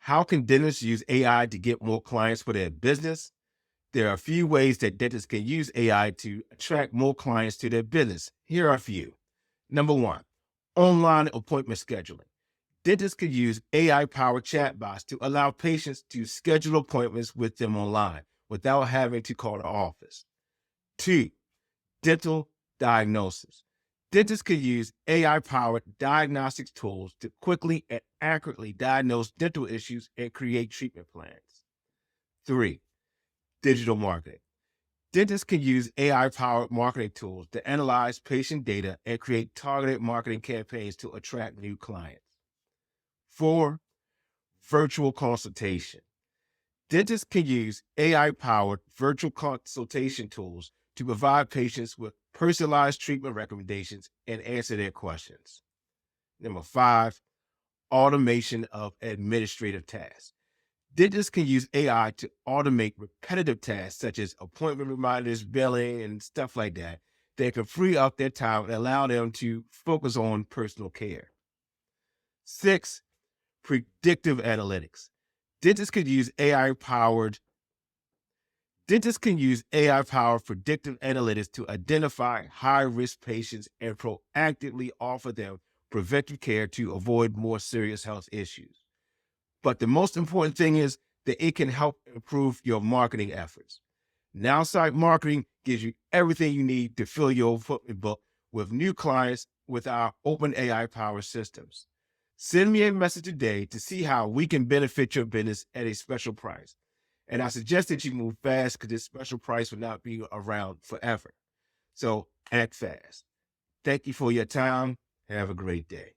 How can dentists use AI to get more clients for their business? There are a few ways that dentists can use AI to attract more clients to their business. Here are a few. Number one, online appointment scheduling. Dentists can use AI-powered chatbots to allow patients to schedule appointments with them online without having to call the office. Two, dental diagnosis. Dentists can use AI-powered diagnostics tools to quickly and accurately diagnose dental issues and create treatment plans. Three, digital marketing. Dentists can use AI-powered marketing tools to analyze patient data and create targeted marketing campaigns to attract new clients. Four, virtual consultation. Dentists can use AI-powered virtual consultation tools to provide patients with personalized treatment recommendations and answer their questions. Number five, automation of administrative tasks. Dentists can use AI to automate repetitive tasks such as appointment reminders, billing, and stuff like that. They can free up their time and allow them to focus on personal care. Six, predictive analytics. Dentists can use AI-powered predictive analytics to identify high-risk patients and proactively offer them preventive care to avoid more serious health issues. But the most important thing is that it can help improve your marketing efforts. Nowsite Marketing gives you everything you need to fill your appointment book with new clients with our open AI-powered systems. Send me a message today to see how we can benefit your business at a special price. And I suggest that you move fast because this special price will not be around forever. So act fast. Thank you for your time. Have a great day.